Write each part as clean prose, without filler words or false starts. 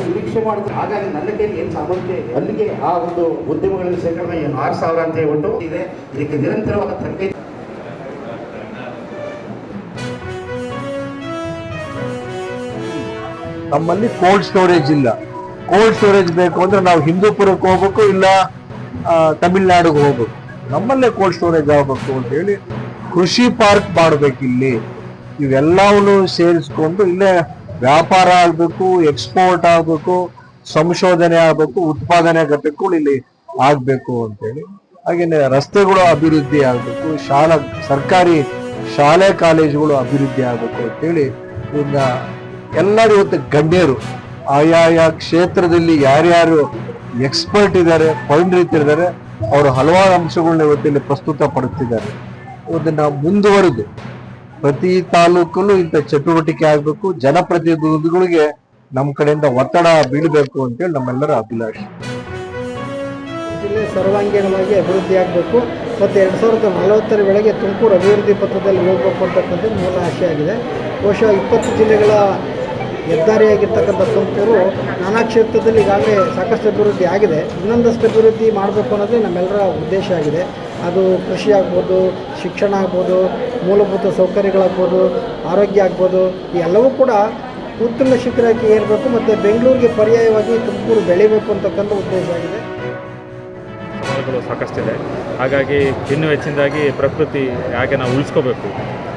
ನಿರೀಕ್ಷೆ ಮಾಡಿದ್ರೆ ಹಾಗಾಗಿ ನನ್ನ ಕೈಲಿ ಏನು ಸಾಮರ್ಥ್ಯ ಇದೆ ಅಲ್ಲಿಗೆ ಆ ಒಂದು ಉದ್ಯಮಗಳಲ್ಲಿ ಶೇಕಡಾ 6,000 ಅಂತ ಹೇಳ್ಬಿಟ್ಟು ಇದೆ. ಇದಕ್ಕೆ ನಿರಂತರವಾದ ತರಬೇತಿ. ನಮ್ಮಲ್ಲಿ ಕೋಲ್ಡ್ ಸ್ಟೋರೇಜ್ ಇಲ್ಲ. ಕೋಲ್ಡ್ ಸ್ಟೋರೇಜ್ ಬೇಕು ಅಂದ್ರೆ ನಾವು ಹಿಂದೂಪುರಕ್ಕೆ ಹೋಗ್ಬೇಕು, ಇಲ್ಲ ತಮಿಳ್ನಾಡಿಗೆ ಹೋಗ್ಬೇಕು. ನಮ್ಮಲ್ಲೇ ಕೋಲ್ಡ್ ಸ್ಟೋರೇಜ್ ಆಗಬೇಕು ಅಂತ ಹೇಳಿ ಕೃಷಿ ಪಾರ್ಕ್ ಮಾಡಬೇಕು. ಇಲ್ಲಿ ಇವೆಲ್ಲವನ್ನು ಸೇರಿಸ್ಕೊಂಡು ಇಲ್ಲೇ ವ್ಯಾಪಾರ ಆಗಬೇಕು, ಎಕ್ಸ್ಪೋರ್ಟ್ ಆಗಬೇಕು, ಸಂಶೋಧನೆ ಆಗಬೇಕು, ಉತ್ಪಾದನೆ ಘಟಕಗಳು ಇಲ್ಲಿ ಆಗಬೇಕು ಅಂತೇಳಿ. ಹಾಗೇನೆ ರಸ್ತೆಗಳು ಅಭಿವೃದ್ಧಿ ಆಗಬೇಕು, ಸರ್ಕಾರಿ ಶಾಲೆ ಕಾಲೇಜುಗಳು ಅಭಿವೃದ್ಧಿ ಆಗಬೇಕು ಅಂತೇಳಿ ಇನ್ನ ಎಲ್ಲರೂ ಇವತ್ತು ಗಣ್ಯರು ಆಯಾ ಕ್ಷೇತ್ರದಲ್ಲಿ ಯಾರ್ಯಾರು ಎಕ್ಸ್ಪರ್ಟ್ ಇದ್ದಾರೆ, ಪರಿಣಿತರಿದ್ದಾರೆ, ಅವರು ಹಲವಾರು ಅಂಶಗಳನ್ನ ಇವತ್ತಿಲ್ಲಿ ಪ್ರಸ್ತುತ ಪಡುತ್ತಿದ್ದಾರೆ. ಇದನ್ನ ಮುಂದುವರೆದು ಪ್ರತಿ ತಾಲೂಕಲ್ಲೂ ಇಂಥ ಚಟುವಟಿಕೆ ಆಗಬೇಕು, ಜನಪ್ರತಿನಿಧಿಗಳಿಗೆ ನಮ್ಮ ಕಡೆಯಿಂದ ಒತ್ತಡ ಬೀಳಬೇಕು ಅಂತೇಳಿ ನಮ್ಮೆಲ್ಲರ ಅಭಿಲಾಷೆ. ಜಿಲ್ಲೆ ಸರ್ವಾಂಗೀಣವಾಗಿ ಅಭಿವೃದ್ಧಿ ಆಗಬೇಕು ಮತ್ತು 2040 ವೇಳೆಗೆ ತುಮಕೂರು ಅಭಿವೃದ್ಧಿ ಪಥದಲ್ಲಿ ಹೋಗಬೇಕು ಅಂತಕ್ಕಂಥದ್ದು ಮೂಲ ಆಶೆ ಆಗಿದೆ. ಬಹುಶಃ 20 ಜಿಲ್ಲೆಗಳ ಹೆದ್ದಾರಿಯಾಗಿರ್ತಕ್ಕಂಥ ತುಮಕೂರು ನಾನಾ ಕ್ಷೇತ್ರದಲ್ಲಿ ಈಗಾಗಲೇ ಸಾಕಷ್ಟು ಅಭಿವೃದ್ಧಿ ಆಗಿದೆ. ಇನ್ನೊಂದಷ್ಟು ಅಭಿವೃದ್ಧಿ ಮಾಡಬೇಕು ಅನ್ನೋದೇ ನಮ್ಮೆಲ್ಲರ ಉದ್ದೇಶ ಆಗಿದೆ. ಅದು ಕೃಷಿ ಆಗ್ಬೋದು, ಶಿಕ್ಷಣ ಆಗ್ಬೋದು, ಮೂಲಭೂತ ಸೌಕರ್ಯಗಳಾಗ್ಬೋದು, ಆರೋಗ್ಯ ಆಗ್ಬೋದು, ಈ ಎಲ್ಲವೂ ಕೂಡ ಉತ್ತಮ ಶಿಖರಕ್ಕೆ ಏರಬೇಕು ಮತ್ತು ಬೆಂಗಳೂರಿಗೆ ಪರ್ಯಾಯವಾಗಿ ತುಮಕೂರು ಬೆಳಿಬೇಕು ಅಂತಕ್ಕಂಥ ಉದ್ದೇಶ ಆಗಿದೆ. ಸವಾಲುಗಳು ಸಾಕಷ್ಟಿದೆ. ಹಾಗಾಗಿ ಇನ್ನೂ ಹೆಚ್ಚಿನದಾಗಿ ಪ್ರಕೃತಿ ಹಾಗೆ ನಾವು ಉಳಿಸ್ಕೋಬೇಕು.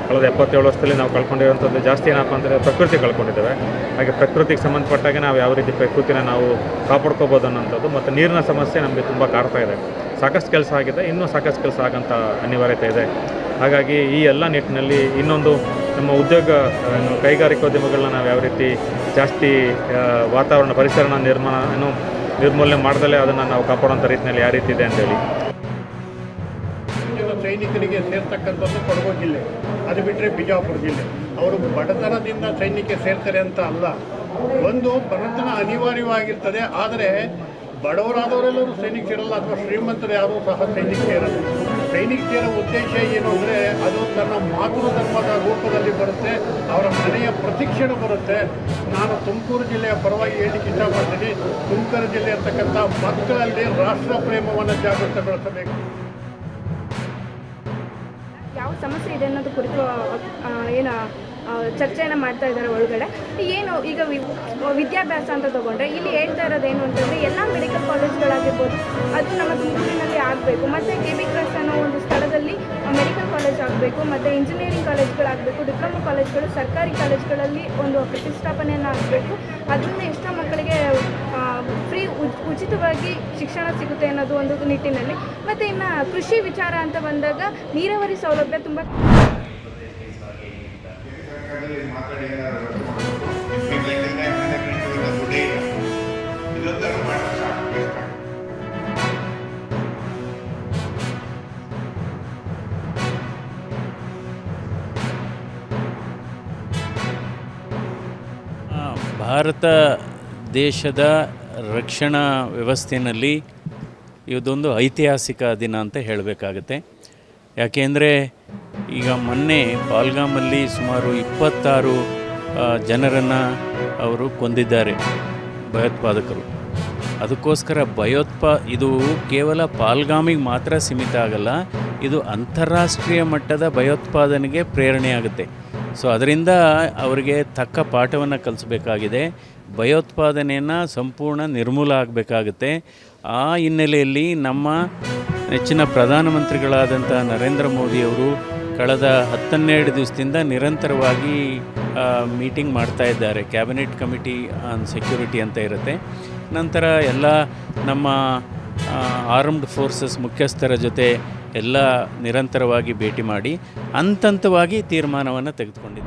ಕಳೆದ 77 ವರ್ಷದಲ್ಲಿ ನಾವು ಕಳ್ಕೊಂಡಿರುವಂಥದ್ದು ಜಾಸ್ತಿ ಏನಪ್ಪ ಅಂದರೆ ಪ್ರಕೃತಿ ಕಳ್ಕೊಂಡಿದ್ದೇವೆ. ಹಾಗೆ ಪ್ರಕೃತಿಗೆ ಸಂಬಂಧಪಟ್ಟಾಗೆ ನಾವು ಯಾವ ರೀತಿ ಪ್ರಕೃತಿನ ನಾವು ಕಾಪಾಡ್ಕೋಬೋದು ಅನ್ನೋಂಥದ್ದು ಮತ್ತು ನೀರಿನ ಸಮಸ್ಯೆ ನಮಗೆ ತುಂಬ ಕಾಡ್ತಾ ಇದೆ. ಸಾಕಷ್ಟು ಕೆಲಸ ಆಗಿದೆ, ಇನ್ನೂ ಸಾಕಷ್ಟು ಕೆಲಸ ಆಗೋಂಥ ಅನಿವಾರ್ಯತೆ ಇದೆ. ಹಾಗಾಗಿ ಈ ಎಲ್ಲ ನಿಟ್ಟಿನಲ್ಲಿ ಇನ್ನೊಂದು ನಮ್ಮ ಉದ್ಯೋಗ ಕೈಗಾರಿಕೋದ್ಯಮಗಳನ್ನ ನಾವು ಯಾವ ರೀತಿ ಜಾಸ್ತಿ ವಾತಾವರಣ ಪರಿಸರನ ನಿರ್ಮೂಲನೆ ಮಾಡ್ದಲೇ ಅದನ್ನು ನಾವು ಕಾಪಾಡೋಂಥ ರೀತಿಯಲ್ಲಿ ಯಾವ ರೀತಿ ಇದೆ ಅಂತೇಳಿ. ಸೈನಿಕರಿಗೆ ಸೇರ್ತಕ್ಕಂಥದ್ದು ಕೊಡಗು ಜಿಲ್ಲೆ, ಅದು ಬಿಟ್ಟರೆ ಬಿಜಾಪುರ ಜಿಲ್ಲೆ. ಅವರು ಬಡತನದಿಂದ ಸೈನ್ಯಕ್ಕೆ ಸೇರ್ತಾರೆ ಅಂತ ಅಲ್ಲ, ಒಂದು ಬಡತನ ಅನಿವಾರ್ಯವಾಗಿರ್ತದೆ. ಆದರೆ ಬಡವರಾದವರೆಲ್ಲರೂ ಸೈನಿಕ ಸೇರಲ್ಲ, ಅಥವಾ ಶ್ರೀಮಂತರು ಯಾರೂ ಸಹ ಸೈನಿಕ ಸೇರಲ್ಲ. ಸೈನಿಕ ಸೇರೋ ಉದ್ದೇಶ ಏನು ಅಂದರೆ ಅದು ತನ್ನ ಮಾತೃ ಧರ್ಮದ ರೂಪದಲ್ಲಿ ಬರುತ್ತೆ, ಅವರ ಮನೆಯ ಪ್ರತಿಕ್ಷಣ ಬರುತ್ತೆ. ನಾನು ತುಮಕೂರು ಜಿಲ್ಲೆಯ ಪರವಾಗಿ ಹೇಳಲಿಕ್ಕೆ ಇಷ್ಟಪಡ್ತೀನಿ, ತುಮಕೂರು ಜಿಲ್ಲೆ ಇರ್ತಕ್ಕಂಥ ಮಕ್ಕಳಲ್ಲಿ ರಾಷ್ಟ್ರ ಪ್ರೇಮವನ್ನು ಜಾಗೃತಗೊಳಿಸಬೇಕು. ಯಾವ ಸಮಸ್ಯೆ ಇದೆ ಅನ್ನೋದು ಕುರಿತು ಏನು ಚರ್ಚೆಯನ್ನು ಮಾಡ್ತಾ ಇದ್ದಾರೆ ಒಳಗಡೆ. ಏನು ಈಗ ವಿದ್ಯಾಭ್ಯಾಸ ಅಂತ ತೊಗೊಂಡ್ರೆ ಇಲ್ಲಿ ಹೇಳ್ತಾ ಇರೋದೇನು ಅಂತಂದರೆ ಎಲ್ಲ ಮೆಡಿಕಲ್ ಕಾಲೇಜ್ಗಳಾಗಿರ್ಬೋದು ಅದು ನಮ್ಮ ತುಮಕೂರಿನಲ್ಲಿ ಆಗಬೇಕು, ಮತ್ತು ಕೆ.ಬಿ. ಕ್ರಾಸ್ ಅನ್ನೋ ಒಂದು ಸ್ಥಳದಲ್ಲಿ ಮೆಡಿಕಲ್ ಕಾಲೇಜ್ ಆಗಬೇಕು, ಮತ್ತು ಇಂಜಿನಿಯರಿಂಗ್ ಕಾಲೇಜ್ಗಳಾಗಬೇಕು, ಡಿಪ್ಲೊಮಾ ಕಾಲೇಜ್ಗಳು ಸರ್ಕಾರಿ ಕಾಲೇಜ್ಗಳಲ್ಲಿ ಒಂದು ಪ್ರತಿಷ್ಠಾಪನೆಯನ್ನು ಆಗಬೇಕು. ಅದರಿಂದ ಎಷ್ಟೋ ಮಕ್ಕಳಿಗೆ ಫ್ರೀ ಉಚಿತವಾಗಿ ಶಿಕ್ಷಣ ಸಿಗುತ್ತೆ ಅನ್ನೋದು ಒಂದು ನಿಟ್ಟಿನಲ್ಲಿ. ಮತ್ತು ಇನ್ನು ಕೃಷಿ ವಿಚಾರ ಅಂತ ಬಂದಾಗ ನೀರಾವರಿ ಸೌಲಭ್ಯ ತುಂಬ ಭಾರತ ದೇಶದ ರಕ್ಷಣಾ ವ್ಯವಸ್ಥೆಯಲ್ಲಿ ಇದೊಂದು ಐತಿಹಾಸಿಕ ದಿನ ಅಂತ ಹೇಳಬೇಕಾಗತ್ತೆ. ಯಾಕೆಂದರೆ ಈಗ ಮೊನ್ನೆ ಪಾಲ್ಗಾಮಲ್ಲಿ ಸುಮಾರು 26 ಜನರನ್ನು ಅವರು ಕೊಂದಿದ್ದಾರೆ ಭಯೋತ್ಪಾದಕರು. ಅದಕ್ಕೋಸ್ಕರ ಇದು ಕೇವಲ ಪಾಲ್ಗಾಮಿಗೆ ಮಾತ್ರ ಸೀಮಿತ ಆಗಲ್ಲ, ಇದು ಅಂತಾರಾಷ್ಟ್ರೀಯ ಮಟ್ಟದ ಭಯೋತ್ಪಾದನೆಗೆ ಪ್ರೇರಣೆಯಾಗುತ್ತೆ. ಸೊ ಅದರಿಂದ ಅವರಿಗೆ ತಕ್ಕ ಪಾಠವನ್ನು ಕಲಿಸಬೇಕಾಗಿದೆ. ಭಯೋತ್ಪಾದನೆಯನ್ನು ಸಂಪೂರ್ಣ ನಿರ್ಮೂಲ ಆಗಬೇಕಾಗುತ್ತೆ. ಆ ಹಿನ್ನೆಲೆಯಲ್ಲಿ ನಮ್ಮ ನೆಚ್ಚಿನ ಪ್ರಧಾನಮಂತ್ರಿಗಳಾದಂಥ ನರೇಂದ್ರ ಮೋದಿಯವರು ಕಳೆದ 12 ದಿವಸದಿಂದ ನಿರಂತರವಾಗಿ ಮೀಟಿಂಗ್ ಮಾಡ್ತಾ ಇದ್ದಾರೆ. ಕ್ಯಾಬಿನೆಟ್ ಕಮಿಟಿ ಆನ್ ಸೆಕ್ಯೂರಿಟಿ ಅಂತ ಇರುತ್ತೆ. ನಂತರ ಎಲ್ಲ ನಮ್ಮ ಆರ್ಮ್ಡ್ ಫೋರ್ಸಸ್ ಮುಖ್ಯಸ್ಥರ ಜೊತೆ ಎಲ್ಲ ನಿರಂತರವಾಗಿ ಭೇಟಿ ಮಾಡಿ ಹಂತವಾಗಿ ತೀರ್ಮಾನವನ್ನು ತೆಗೆದುಕೊಂಡಿದ್ದಾರೆ.